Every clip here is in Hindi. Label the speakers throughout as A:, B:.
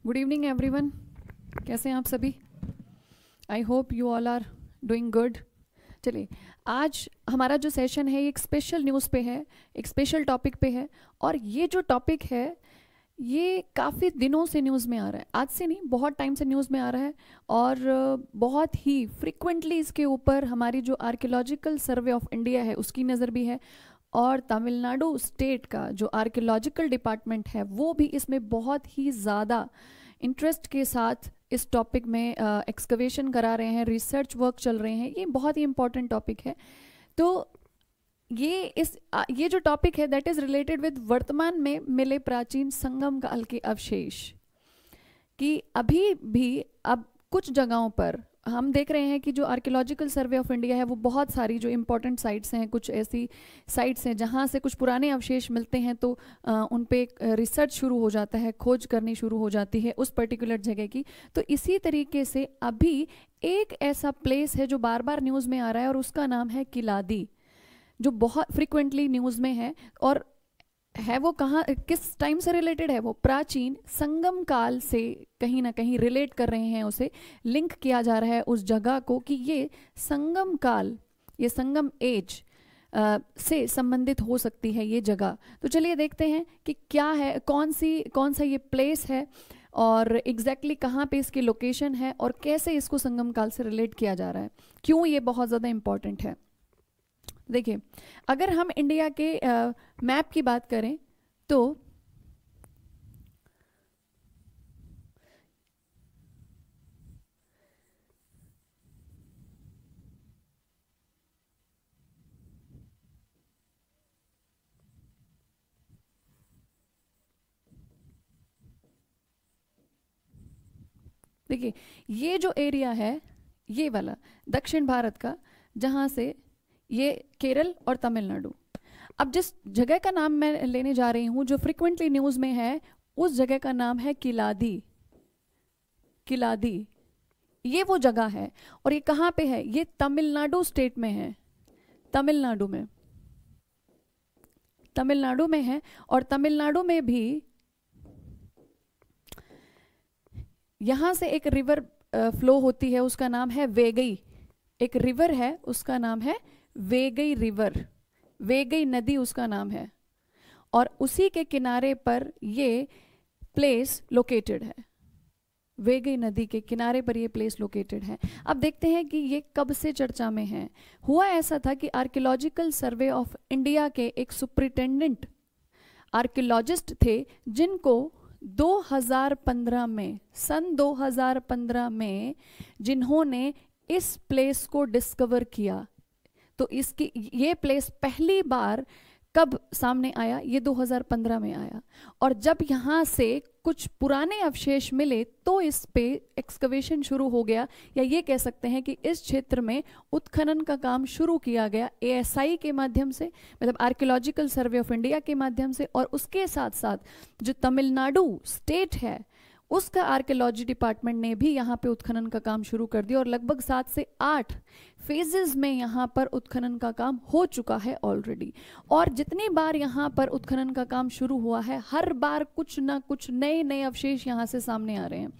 A: गुड इवनिंग एवरीवन, कैसे हैं आप सभी? I hope you all are doing good. चलिए, आज हमारा जो सेशन है ये एक स्पेशल न्यूज़ पे है, एक स्पेशल टॉपिक पे है। और ये जो टॉपिक है ये काफ़ी दिनों से न्यूज़ में आ रहा है, आज से नहीं, बहुत टाइम से न्यूज़ में आ रहा है। और बहुत ही फ्रिक्वेंटली इसके ऊपर हमारी जो आर्कियोलॉजिकल सर्वे ऑफ इंडिया है उसकी नज़र भी है, और तमिलनाडु स्टेट का जो आर्कियोलॉजिकल डिपार्टमेंट है वो भी इसमें बहुत ही ज़्यादा इंटरेस्ट के साथ इस टॉपिक में एक्सकवेशन करा रहे हैं, रिसर्च वर्क चल रहे हैं। ये बहुत ही इंपॉर्टेंट टॉपिक है। तो ये जो टॉपिक है दैट इज़ रिलेटेड विद वर्तमान में मिले प्राचीन संगम काल के अवशेष, कि अभी भी अब कुछ जगहों पर हम देख रहे हैं कि जो आर्कियोलॉजिकल सर्वे ऑफ इंडिया है वो बहुत सारी जो इम्पोर्टेंट साइट्स हैं, कुछ ऐसी साइट्स हैं जहाँ से कुछ पुराने अवशेष मिलते हैं, तो उन पे रिसर्च शुरू हो जाता है, खोज करनी शुरू हो जाती है उस पर्टिकुलर जगह की। तो इसी तरीके से अभी एक ऐसा प्लेस है जो बार बार न्यूज़ में आ रहा है और उसका नाम है किलादी, जो बहुत फ्रिक्वेंटली न्यूज़ में है। और है वो कहाँ, किस टाइम से रिलेटेड है? वो प्राचीन संगम काल से कहीं ना कहीं रिलेट कर रहे हैं, उसे लिंक किया जा रहा है उस जगह को कि ये संगम काल, ये संगम एज से संबंधित हो सकती है ये जगह। तो चलिए देखते हैं कि क्या है, कौन सा ये प्लेस है और एग्जैक्टली कहाँ पे इसकी लोकेशन है और कैसे इसको संगम काल से रिलेट किया जा रहा है, क्यों ये बहुत ज़्यादा इम्पॉर्टेंट है। देखिए, अगर हम इंडिया के मैप की बात करें तो देखिए, ये जो एरिया है ये वाला दक्षिण भारत का, जहाँ से ये केरल और तमिलनाडु। अब जिस जगह का नाम मैं लेने जा रही हूँ जो फ्रिक्वेंटली न्यूज़ में है, उस जगह का नाम है किलादी। किलादी ये वो जगह है, और ये कहाँ पे है? ये तमिलनाडु स्टेट में है, तमिलनाडु में है। और तमिलनाडु में भी यहाँ से एक रिवर फ्लो होती है, उसका नाम है वेगई। एक रिवर है उसका नाम है वेगई रिवर, वेगई नदी उसका नाम है, और उसी के किनारे पर ये प्लेस लोकेटेड है। वेगई नदी के किनारे पर ये प्लेस लोकेटेड है। अब देखते हैं कि ये कब से चर्चा में है। हुआ ऐसा था कि आर्कियोलॉजिकल सर्वे ऑफ इंडिया के एक सुपरिटेंडेंट आर्कियोलॉजिस्ट थे, जिनको 2015 में, सन 2015 में जिन्होंने इस प्लेस को डिस्कवर किया। तो इसकी ये प्लेस पहली बार कब सामने आया? ये 2015 में आया। और जब यहाँ से कुछ पुराने अवशेष मिले तो इस पे एक्सकवेशन शुरू हो गया, या ये कह सकते हैं कि इस क्षेत्र में उत्खनन का काम शुरू किया गया ASI के माध्यम से, मतलब आर्कियोलॉजिकल सर्वे ऑफ इंडिया के माध्यम से। और उसके साथ साथ जो तमिलनाडु स्टेट है उसका आर्कियोलॉजी डिपार्टमेंट ने भी यहाँ पे उत्खनन का काम शुरू कर दिया, और लगभग 7 से 8 फेजेस में यहाँ पर उत्खनन का काम हो चुका है ऑलरेडी। और जितनी बार यहाँ पर उत्खनन का काम शुरू हुआ है, हर बार कुछ ना कुछ नए नए अवशेष यहाँ से सामने आ रहे हैं।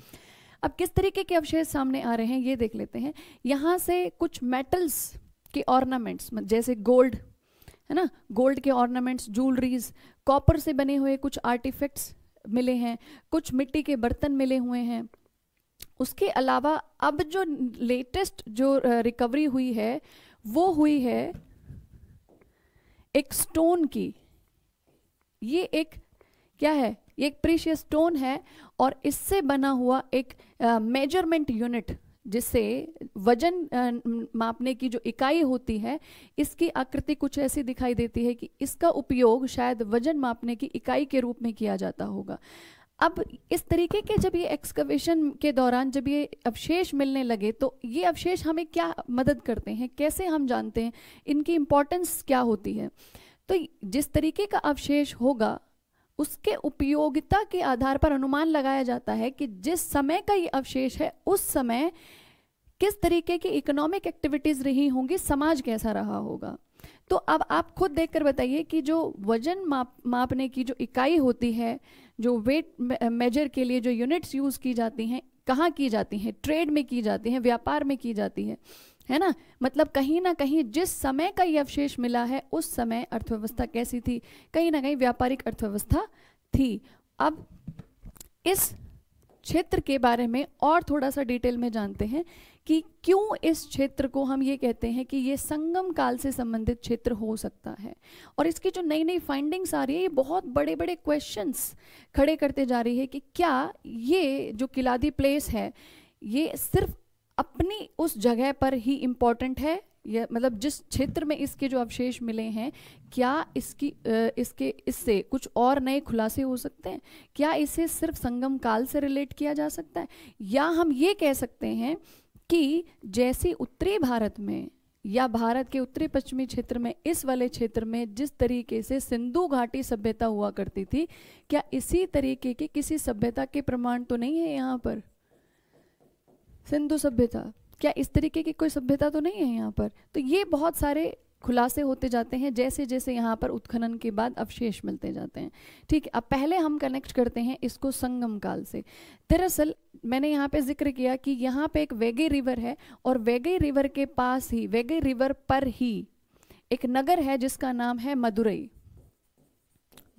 A: अब किस तरीके के अवशेष सामने आ रहे हैं ये देख लेते हैं। यहाँ से कुछ मेटल्स के ऑर्नामेंट्स, जैसे गोल्ड है ना, गोल्ड के ऑर्नामेंट्स, ज्वेलरीज, कॉपर से बने हुए कुछ आर्टिफैक्ट्स मिले हैं, कुछ मिट्टी के बर्तन मिले हुए हैं। उसके अलावा अब जो लेटेस्ट जो रिकवरी हुई है वो हुई है एक स्टोन की। ये एक क्या है? ये एक प्रीशियस स्टोन है, और इससे बना हुआ एक मेजरमेंट यूनिट, जिससे वजन मापने की जो इकाई होती है, इसकी आकृति कुछ ऐसी दिखाई देती है कि इसका उपयोग शायद वजन मापने की इकाई के रूप में किया जाता होगा। अब इस तरीके के जब ये एक्सकवेशन के दौरान जब ये अवशेष मिलने लगे, तो ये अवशेष हमें क्या मदद करते हैं, कैसे हम जानते हैं, इनकी इम्पोर्टेंस क्या होती है? तो जिस तरीके का अवशेष होगा उसके उपयोगिता के आधार पर अनुमान लगाया जाता है कि जिस समय का ये अवशेष है उस समय किस तरीके की इकोनॉमिक एक्टिविटीज रही होंगी, समाज कैसा रहा होगा। तो अब आप खुद देखकर बताइए कि जो वजन मापने की जो इकाई होती है, जो वेट मेजर के लिए जो यूनिट्स यूज की जाती हैं, कहाँ की जाती हैं? ट्रेड में की जाती हैं, व्यापार में की जाती है ना। मतलब कहीं ना कहीं जिस समय का ये अवशेष मिला है उस समय अर्थव्यवस्था कैसी थी? कहीं ना कहीं व्यापारिक अर्थव्यवस्था थी। अब इस क्षेत्र के बारे में और थोड़ा सा डिटेल में जानते हैं कि क्यों इस क्षेत्र को हम ये कहते हैं कि ये संगम काल से संबंधित क्षेत्र हो सकता है। और इसकी जो नई नई फाइंडिंग्स आ रही है, ये बहुत बड़े बड़े क्वेश्चंस खड़े करते जा रही है कि क्या ये जो किलादी प्लेस है ये सिर्फ अपनी उस जगह पर ही इम्पोर्टेंट है, या मतलब जिस क्षेत्र में इसके जो अवशेष मिले हैं, क्या इससे कुछ और नए खुलासे हो सकते हैं? क्या इसे सिर्फ संगम काल से रिलेट किया जा सकता है? या हम ये कह सकते हैं कि जैसे उत्तरी भारत में या भारत के उत्तरी पश्चिमी क्षेत्र में, इस वाले क्षेत्र में जिस तरीके से सिंधु घाटी सभ्यता हुआ करती थी, क्या इसी तरीके की किसी सभ्यता के प्रमाण तो नहीं है यहाँ पर? सिंधु सभ्यता, क्या इस तरीके की कोई सभ्यता तो नहीं है यहाँ पर? तो ये बहुत सारे खुलासे होते जाते हैं जैसे जैसे यहाँ पर उत्खनन के बाद अवशेष मिलते जाते हैं। ठीक है, अब पहले हम कनेक्ट करते हैं इसको संगम काल से। दरअसल मैंने यहाँ पे जिक्र किया कि यहाँ पे एक वैगई रिवर है, और वैगई रिवर के पास ही, वैगई रिवर पर ही एक नगर है जिसका नाम है मदुरई।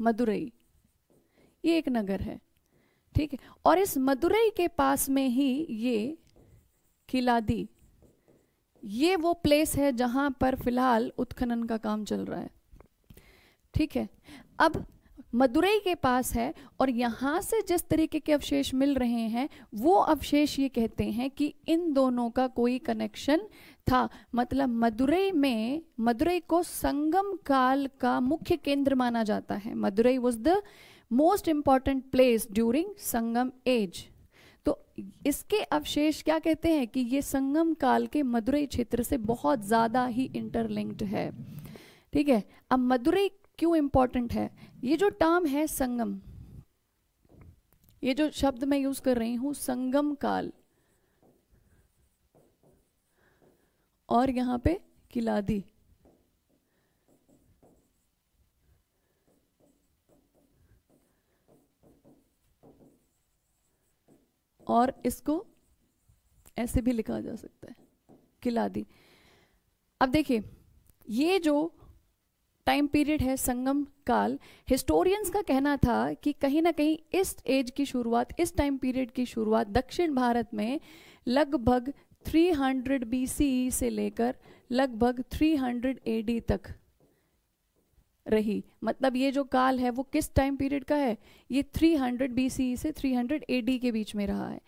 A: मदुरई ये एक नगर है, ठीक है। और इस मदुरई के पास में ही ये किलादी, ये वो प्लेस है जहां पर फिलहाल उत्खनन का काम चल रहा है, ठीक है। अब मदुरई के पास है, और यहां से जिस तरीके के अवशेष मिल रहे हैं वो अवशेष ये कहते हैं कि इन दोनों का कोई कनेक्शन था। मतलब मदुरई को संगम काल का मुख्य केंद्र माना जाता है। Madurai was the most important place during Sangam age. तो इसके अवशेष क्या कहते हैं कि ये संगम काल के मदुरई क्षेत्र से बहुत ज्यादा ही इंटरलिंक्ड है, ठीक है। अब मदुरई क्यों इंपॉर्टेंट है? ये जो टर्म है संगम, ये जो शब्द मैं यूज कर रही हूं संगम काल, और यहां पे किलादी, और इसको ऐसे भी लिखा जा सकता है किलादी। अब देखिए, ये जो टाइम पीरियड है संगम काल, हिस्टोरियंस का कहना था कि कहीं ना कहीं इस एज की शुरुआत, इस टाइम पीरियड की शुरुआत दक्षिण भारत में लगभग 300 BCE से लेकर लगभग 300 AD तक रही। मतलब ये जो काल है वो किस टाइम पीरियड का है? ये 300 BCE से 300 AD के बीच में रहा है।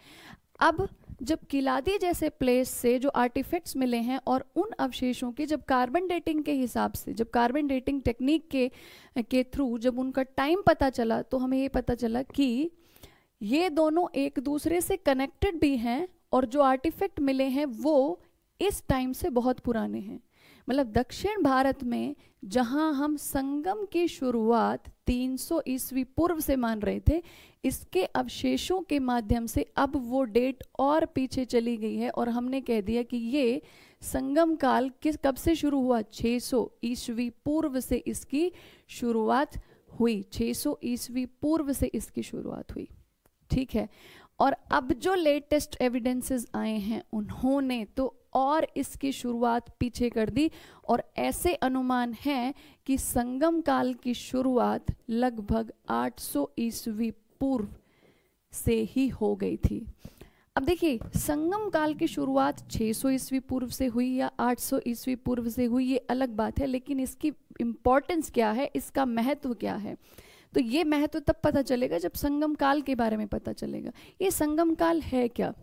A: अब जब किलादी जैसे प्लेस से जो आर्टिफैक्ट्स मिले हैं और उन अवशेषों के जब कार्बन डेटिंग के हिसाब से, जब कार्बन डेटिंग टेक्निक के थ्रू जब उनका टाइम पता चला, तो हमें ये पता चला कि ये दोनों एक दूसरे से कनेक्टेड भी हैं, और जो आर्टिफैक्ट मिले हैं वो इस टाइम से बहुत पुराने हैं। मतलब दक्षिण भारत में जहां हम संगम की शुरुआत 300 ईस्वी पूर्व से मान रहे थे, इसके अवशेषों के माध्यम से अब वो डेट और पीछे चली गई है, और हमने कह दिया कि ये संगम काल कब से शुरू हुआ? 600 ईस्वी पूर्व से इसकी शुरुआत हुई। 600 ईस्वी पूर्व से इसकी शुरुआत हुई, ठीक है। और अब जो लेटेस्ट एविडेंसेस आए हैं उन्होंने तो और इसकी शुरुआत पीछे कर दी, और ऐसे अनुमान हैं कि संगम काल की शुरुआत लगभग 800 ईस्वी पूर्व से ही हो गई थी। अब देखिए, संगम काल की शुरुआत 600 ईस्वी पूर्व से हुई या 800 ईस्वी पूर्व से हुई, ये अलग बात है, लेकिन इसकी इम्पोर्टेंस क्या है, इसका महत्व क्या है? तो ये महत्व तब पता चलेगा जब संगम काल के बारे में पता चलेगा। ये संगम काल है क्या?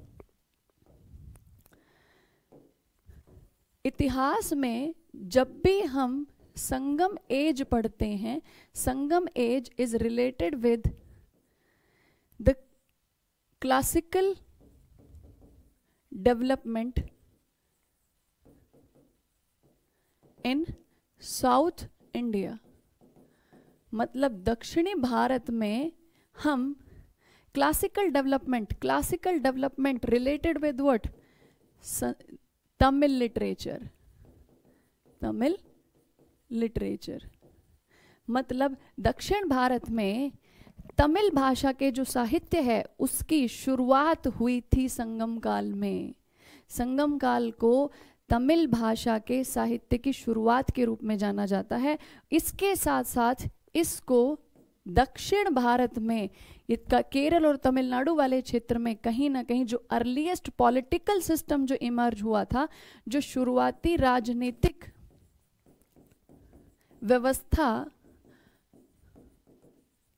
A: इतिहास में जब भी हम संगम एज पढ़ते हैं, Sangam age is related with the classical development in south India. मतलब दक्षिणी भारत में हम classical development related with what? Tamil literature, Tamil literature. मतलब दक्षिण भारत में तमिल भाषा के जो साहित्य है उसकी शुरुआत हुई थी संगम काल में। संगम काल को तमिल भाषा के साहित्य की शुरुआत के रूप में जाना जाता है। इसके साथ साथ इसको दक्षिण भारत में, इसका केरल और तमिलनाडु वाले क्षेत्र में कहीं ना कहीं जो अर्लीस्ट पॉलिटिकल सिस्टम जो इमर्ज हुआ था, जो शुरुआती राजनीतिक व्यवस्था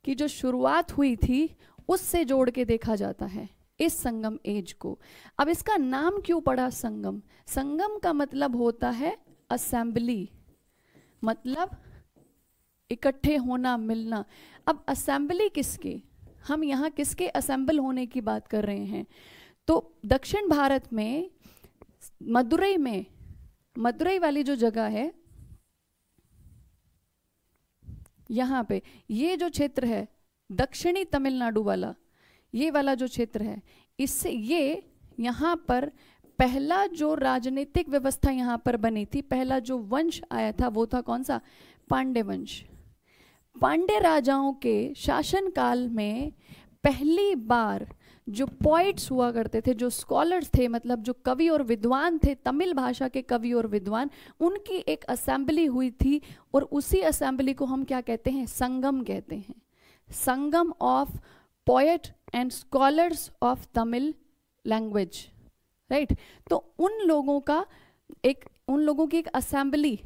A: की जो शुरुआत हुई थी, उससे जोड़ के देखा जाता है इस संगम एज को। अब इसका नाम क्यों पड़ा संगम? संगम का मतलब होता है असेंबली, मतलब इकट्ठे होना, मिलना। अब असेंबली किसके, हम यहाँ किसके असेंबल होने की बात कर रहे हैं? तो दक्षिण भारत में मदुरई में, मदुरई वाली जो जगह है यहाँ पे, ये जो क्षेत्र है दक्षिणी तमिलनाडु वाला, ये वाला जो क्षेत्र है, इससे ये यहाँ पर पहला जो राजनीतिक व्यवस्था यहाँ पर बनी थी, पहला जो वंश आया था वो था कौन सा? पांड्य वंश। पांड्य राजाओं के शासन काल में पहली बार जो पॉइट्स हुआ करते थे, जो स्कॉलर्स थे, मतलब जो कवि और विद्वान थे, तमिल भाषा के कवि और विद्वान, उनकी एक असेंबली हुई थी। और उसी असेंबली को हम क्या कहते हैं? संगम कहते हैं। Sangam of poet and scholars of Tamil language, right. तो उन लोगों की एक असेंबली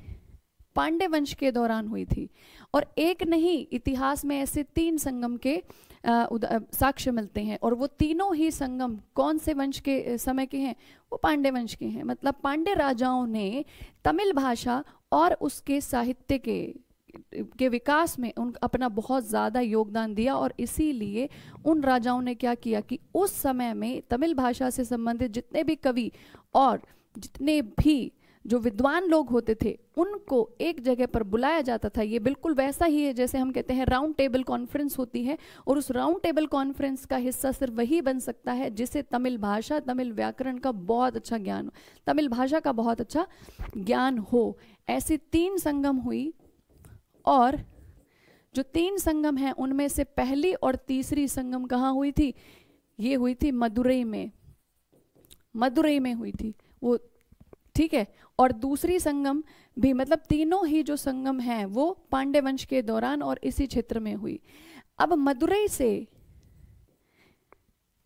A: पांड्य वंश के दौरान हुई थी। और एक नहीं, इतिहास में ऐसे 3 संगम के साक्ष्य मिलते हैं, और वो तीनों ही संगम कौन से वंश के समय के हैं? वो पांड्य वंश के हैं। मतलब पांड्य राजाओं ने तमिल भाषा और उसके साहित्य के विकास में अपना बहुत ज़्यादा योगदान दिया। और इसीलिए उन राजाओं ने क्या किया कि उस समय में तमिल भाषा से संबंधित जितने भी कवि और जितने भी जो विद्वान लोग होते थे, उनको एक जगह पर बुलाया जाता था। ये बिल्कुल वैसा ही है जैसे हम कहते हैं राउंड टेबल कॉन्फ्रेंस होती है, और उस राउंड टेबल कॉन्फ्रेंस का हिस्सा सिर्फ वही बन सकता है जिसे तमिल भाषा, तमिल व्याकरण का बहुत अच्छा ज्ञान हो, तमिल भाषा का बहुत अच्छा ज्ञान हो। ऐसी 3 संगम हुई, और जो 3 संगम हैं उनमें से पहली और तीसरी संगम कहाँ हुई थी? ये हुई थी मदुरई में, मदुरई में हुई थी वो, ठीक है। और दूसरी संगम भी, मतलब तीनों ही जो संगम हैं वो पांड्य वंश के दौरान और इसी क्षेत्र में हुई। अब मदुरई से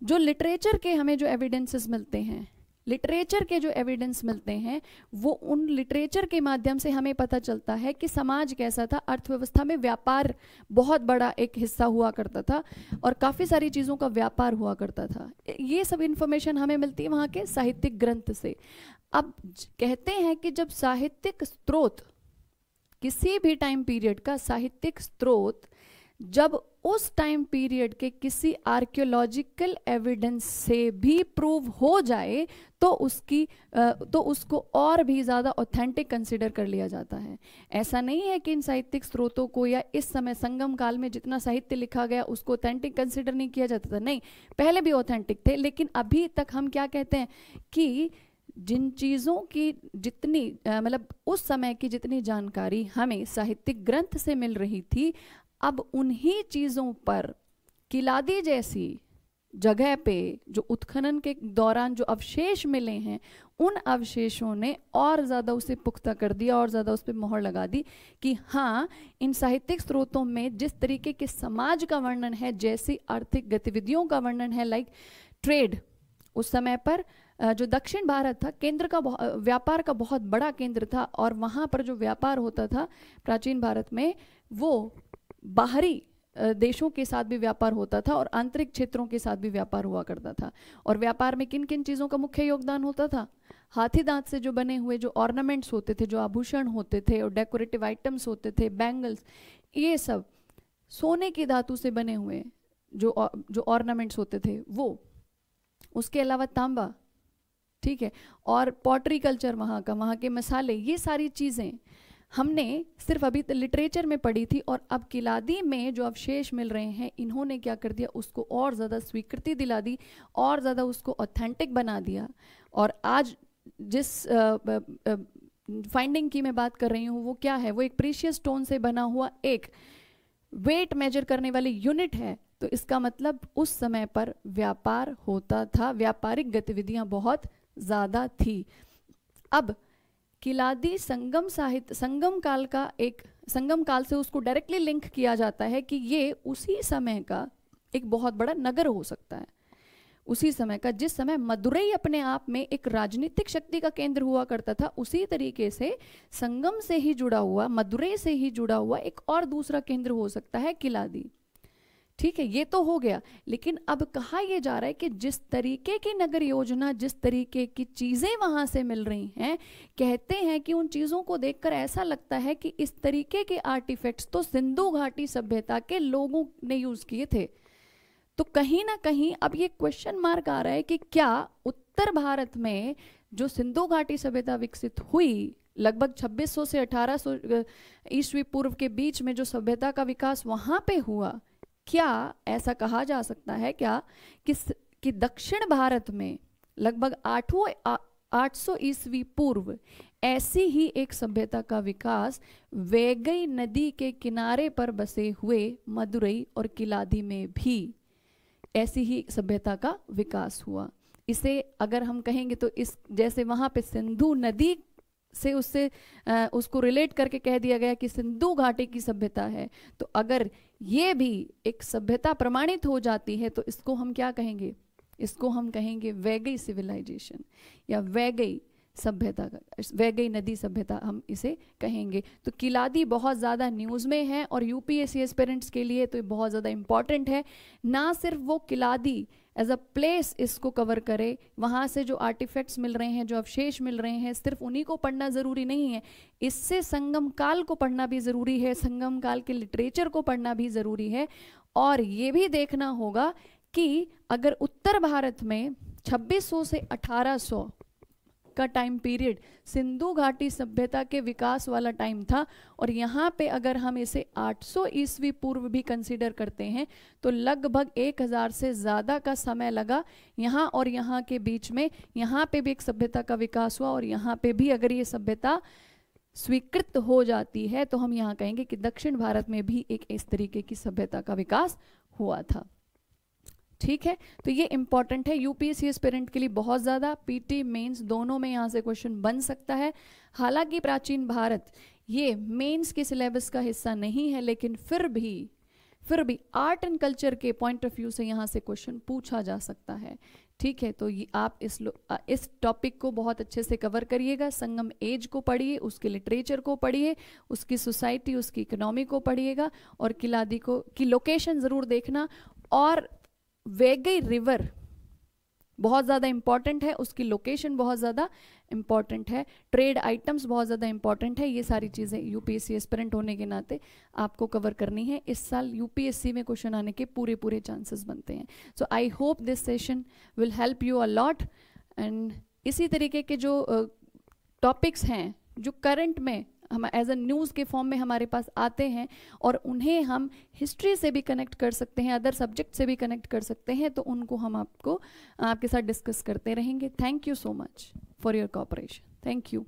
A: जो लिटरेचर के हमें जो एविडेंसेस मिलते हैं, लिटरेचर के जो एविडेंस मिलते हैं, वो उन लिटरेचर के माध्यम से हमें पता चलता है कि समाज कैसा था। अर्थव्यवस्था में व्यापार बहुत बड़ा एक हिस्सा हुआ करता था, और काफ़ी सारी चीज़ों का व्यापार हुआ करता था। ये सब इंफॉर्मेशन हमें मिलती है वहाँ के साहित्यिक ग्रंथ से। अब कहते हैं कि जब साहित्यिक स्रोत, किसी भी टाइम पीरियड का साहित्यिक स्रोत जब उस टाइम पीरियड के किसी आर्कियोलॉजिकल एविडेंस से भी प्रूव हो जाए तो उसको और भी ज़्यादा ऑथेंटिक कंसिडर कर लिया जाता है। ऐसा नहीं है कि इन साहित्यिक स्रोतों को या इस समय संगम काल में जितना साहित्य लिखा गया उसको ऑथेंटिक कंसिडर नहीं किया जाता था, नहीं, पहले भी ऑथेंटिक थे। लेकिन अभी तक हम क्या कहते हैं कि जिन चीज़ों की जितनी मतलब उस समय की जितनी जानकारी हमें साहित्यिक ग्रंथ से मिल रही थी, अब उन्हीं चीज़ों पर किलादी जैसी जगह पे जो उत्खनन के दौरान जो अवशेष मिले हैं, उन अवशेषों ने और ज़्यादा उसे पुख्ता कर दिया और ज़्यादा उस पर मोहर लगा दी कि हाँ, इन साहित्यिक स्रोतों में जिस तरीके के समाज का वर्णन है, जैसी आर्थिक गतिविधियों का वर्णन है, लाइक ट्रेड, उस समय पर जो दक्षिण भारत था केंद्र का व्यापार का बहुत बड़ा केंद्र था, और वहाँ पर जो व्यापार होता था प्राचीन भारत में, वो बाहरी देशों के साथ भी व्यापार होता था और आंतरिक क्षेत्रों के साथ भी व्यापार हुआ करता था। और व्यापार में किन किन चीज़ों का मुख्य योगदान होता था? हाथी दांत से जो बने हुए जो ऑर्नामेंट्स होते थे, जो आभूषण होते थे और डेकोरेटिव आइटम्स होते थे, बैंगल्स, ये सब सोने की धातु से बने हुए जो ऑर्नामेंट्स होते थे वो, उसके अलावा तांबा, ठीक है, और पॉटरी कल्चर वहाँ के मसाले, ये सारी चीज़ें हमने सिर्फ अभी लिटरेचर में पढ़ी थी। और अब किलादी में जो अवशेष मिल रहे हैं, इन्होंने क्या कर दिया, उसको और ज़्यादा स्वीकृति दिला दी, और ज़्यादा उसको ऑथेंटिक बना दिया। और आज जिस फाइंडिंग की मैं बात कर रही हूँ वो क्या है, वो एक प्रीशियस स्टोन से बना हुआ एक वेट मेजर करने वाली यूनिट है। तो इसका मतलब उस समय पर व्यापार होता था, व्यापारिक गतिविधियां बहुत ज़्यादा थी। अब किलादी संगम साहित्य, संगम काल का एक, संगम काल से उसको डायरेक्टली लिंक किया जाता है कि ये उसी समय का एक बहुत बड़ा नगर हो सकता है, उसी समय का जिस समय मदुरई अपने आप में एक राजनीतिक शक्ति का केंद्र हुआ करता था, उसी तरीके से संगम से ही जुड़ा हुआ, मदुरई से ही जुड़ा हुआ एक और दूसरा केंद्र हो सकता है किलादी। ठीक है, ये तो हो गया। लेकिन अब कहा यह जा रहा है कि जिस तरीके की नगर योजना, जिस तरीके की चीजें वहां से मिल रही हैं, कहते हैं कि उन चीजों को देखकर ऐसा लगता है कि इस तरीके के आर्टिफैक्ट्स तो सिंधु घाटी सभ्यता के लोगों ने यूज किए थे। तो कहीं ना कहीं अब ये क्वेश्चन मार्क आ रहा है कि क्या उत्तर भारत में जो सिंधु घाटी सभ्यता विकसित हुई, लगभग 2600 से 1800 ईस्वी पूर्व के बीच में जो सभ्यता का विकास वहां पे हुआ, क्या ऐसा कहा जा सकता है क्या कि दक्षिण भारत में लगभग 800 ईस्वी पूर्व ऐसी ही एक सभ्यता का विकास वैगई नदी के किनारे पर बसे हुए मदुरई और किलादी में भी ऐसी ही सभ्यता का विकास हुआ। इसे अगर हम कहेंगे तो इस जैसे वहां पे सिंधु नदी से उससे उसको रिलेट करके कह दिया गया कि सिंधु घाटी की सभ्यता है, तो अगर ये भी एक सभ्यता प्रमाणित हो जाती है तो इसको हम क्या कहेंगे, इसको हम कहेंगे वैगई सिविलाइजेशन या वैगई सभ्यता, वैगई नदी सभ्यता हम इसे कहेंगे। तो किलादी बहुत ज़्यादा न्यूज़ में है और यूपीएससी एस्पिरेंट्स के लिए तो बहुत ज़्यादा इम्पॉर्टेंट है। ना सिर्फ वो किलादी एज अ प्लेस इसको कवर करे, वहाँ से जो आर्टिफैक्ट्स मिल रहे हैं, जो अवशेष मिल रहे हैं, सिर्फ उन्हीं को पढ़ना ज़रूरी नहीं है, इससे संगम काल को पढ़ना भी ज़रूरी है, संगम काल के लिटरेचर को पढ़ना भी ज़रूरी है। और ये भी देखना होगा कि अगर उत्तर भारत में 2600 से 1800 का टाइम पीरियड सिंधु घाटी सभ्यता के विकास वाला टाइम था, और यहाँ पे अगर हम इसे 800 ईस्वी पूर्व भी कंसीडर करते हैं तो लगभग 1000 से ज़्यादा का समय लगा यहाँ और यहाँ के बीच में। यहाँ पे भी एक सभ्यता का विकास हुआ और यहाँ पे भी अगर ये सभ्यता स्वीकृत हो जाती है तो हम यहाँ कहेंगे कि दक्षिण भारत में भी एक इस तरीके की सभ्यता का विकास हुआ था। ठीक है, तो ये इंपॉर्टेंट है यूपीएससी एस्पिरेंट के लिए बहुत ज़्यादा, पीटी मेंस दोनों में यहाँ से क्वेश्चन बन सकता है। हालांकि प्राचीन भारत ये मेंस के सिलेबस का हिस्सा नहीं है, लेकिन फिर भी आर्ट एंड कल्चर के पॉइंट ऑफ व्यू से यहाँ से क्वेश्चन पूछा जा सकता है। ठीक है, तो ये आप इस टॉपिक को बहुत अच्छे से कवर करिएगा। संगम एज को पढ़िए, उसके लिटरेचर को पढ़िए, उसकी सोसाइटी, उसकी इकोनॉमी को पढ़िएगा, और किलादी को की लोकेशन ज़रूर देखना। और वैगई रिवर बहुत ज़्यादा इंपॉर्टेंट है, उसकी लोकेशन बहुत ज़्यादा इंपॉर्टेंट है, ट्रेड आइटम्स बहुत ज़्यादा इंपॉर्टेंट है। ये सारी चीज़ें यूपीएससी एस्पिरेंट होने के नाते आपको कवर करनी है। इस साल यूपीएससी में क्वेश्चन आने के पूरे चांसेस बनते हैं। So I hope this session will help you a lot. And इसी तरीके के जो टॉपिक्स हैं जो करंट में हम एज अ न्यूज़ के फॉर्म में हमारे पास आते हैं और उन्हें हम हिस्ट्री से भी कनेक्ट कर सकते हैं, अदर सब्जेक्ट से भी कनेक्ट कर सकते हैं, तो उनको हम आपके साथ डिस्कस करते रहेंगे। Thank you so much for your cooperation. Thank you.